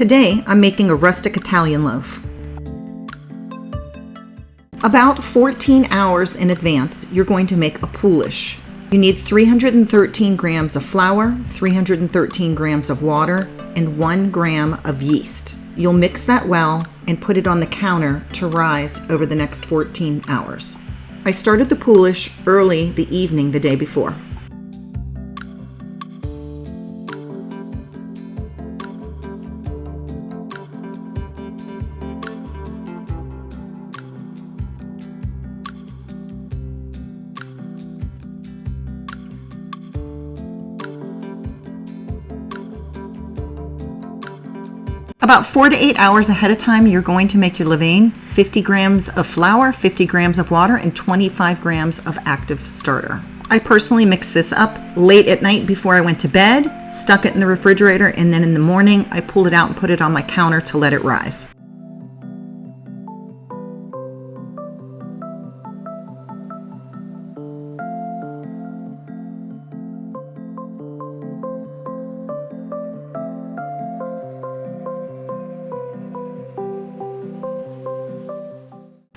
Today, I'm making a rustic Italian loaf. About 14 hours in advance, you're going to make a Poolish. You need 313 grams of flour, 313 grams of water, and 1 gram of yeast. You'll mix that well and put it on the counter to rise over the next 14 hours. I started the Poolish early the evening the day before. About 4 to 8 hours ahead of time, you're going to make your Levain. 50 grams of flour, 50 grams of water, and 25 grams of active starter. I personally mixed this up late at night before I went to bed, stuck it in the refrigerator, and then in the morning, I pulled it out and put it on my counter to let it rise.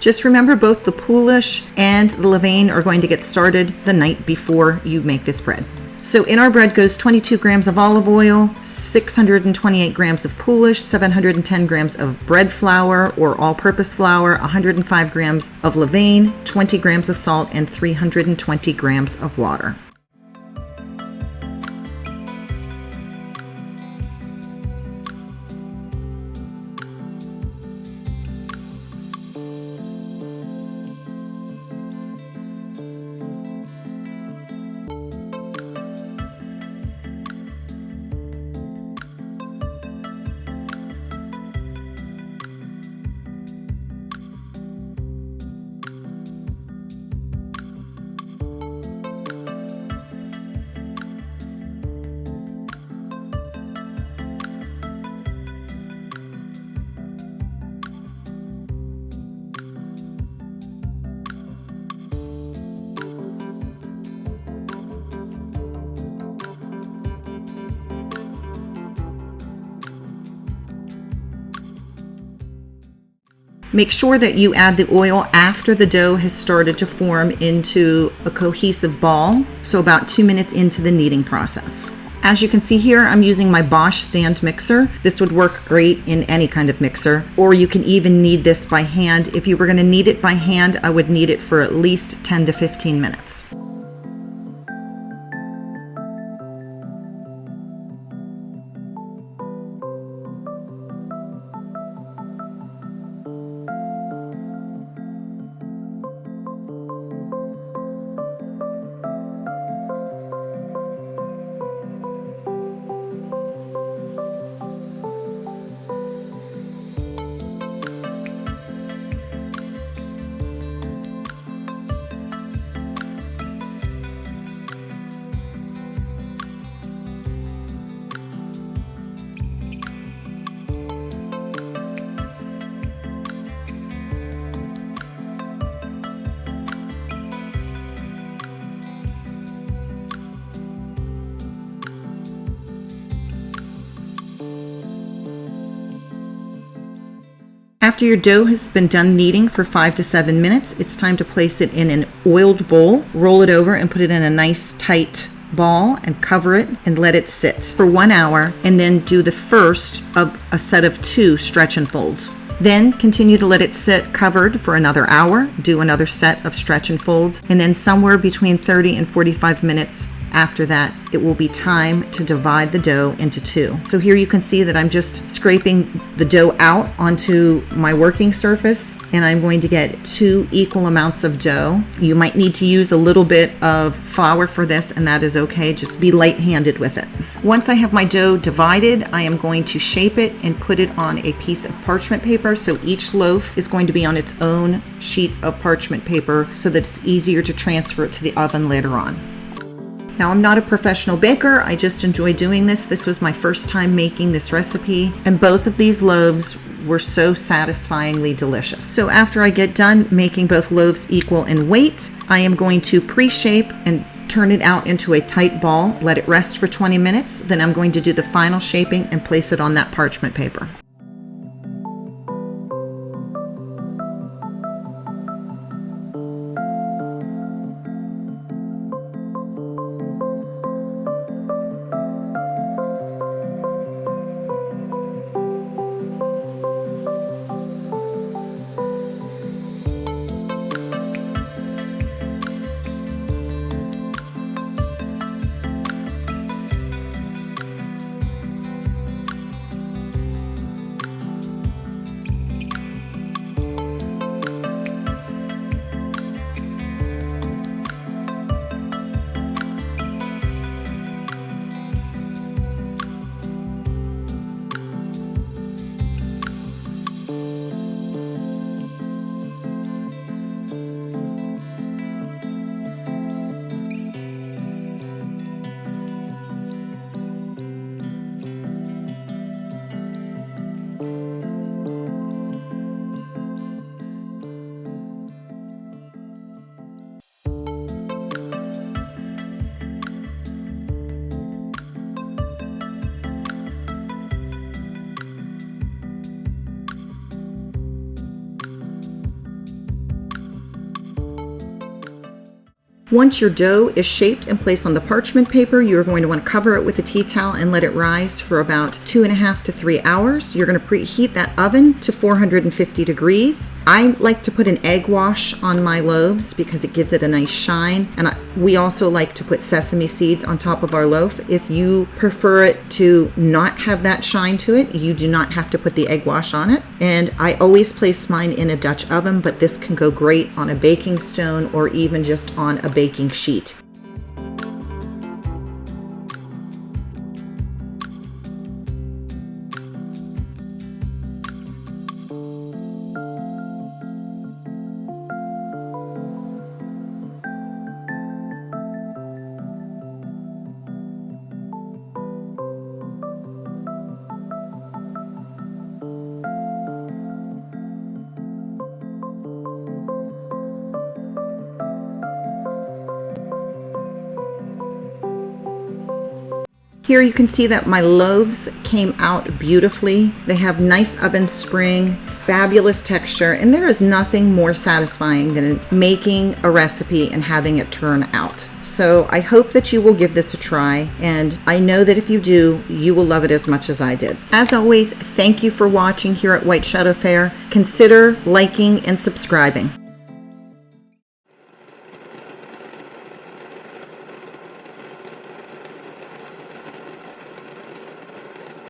Just remember, both the Poolish and the Levain are going to get started the night before you make this bread. So in our bread goes 22 grams of olive oil, 628 grams of Poolish, 710 grams of bread flour or all-purpose flour, 105 grams of Levain, 20 grams of salt, and 320 grams of water. Make sure that you add the oil after the dough has started to form into a cohesive ball, so about 2 minutes into the kneading process. As you can see here, I'm using my Bosch stand mixer. This would work great in any kind of mixer, or you can even knead this by hand. If you were going to knead it by hand, I would knead it for at least 10 to 15 minutes. After your dough has been done kneading for 5 to 7 minutes, it's time to place it in an oiled bowl, roll it over and put it in a nice tight ball and cover it and let it sit for 1 hour, and then do the first of a set of 2 stretch and folds. Then continue to let it sit covered for another hour, do another set of stretch and folds, and then somewhere between 30 and 45 minutes after that, it will be time to divide the dough into 2. So here you can see that I'm just scraping the dough out onto my working surface, and I'm going to get 2 equal amounts of dough. You might need to use a little bit of flour for this, and that is okay. Just be light-handed with it. Once I have my dough divided, I am going to shape it and put it on a piece of parchment paper. So each loaf is going to be on its own sheet of parchment paper so that it's easier to transfer it to the oven later on. Now, I'm not a professional baker. I just enjoy doing this. This was my first time making this recipe, and both of these loaves were so satisfyingly delicious. So after I get done making both loaves equal in weight, I am going to pre-shape and turn it out into a tight ball, let it rest for 20 minutes. Then I'm going to do the final shaping and place it on that parchment paper. Once your dough is shaped and placed on the parchment paper, you're going to want to cover it with a tea towel and let it rise for about 2.5 to 3 hours. You're going to preheat that oven to 450 degrees. I like to put an egg wash on my loaves because it gives it a nice shine. And we also like to put sesame seeds on top of our loaf. If you prefer it to not have that shine to it, you do not have to put the egg wash on it. And I always place mine in a Dutch oven, but this can go great on a baking stone or even just on a baking sheet. Here you can see that my loaves came out beautifully. They have nice oven spring, fabulous texture, and there is nothing more satisfying than making a recipe and having it turn out. So I hope that you will give this a try, and I know that if you do, you will love it as much as I did. As always, thank you for watching here at White Shadow Fare. Consider liking and subscribing.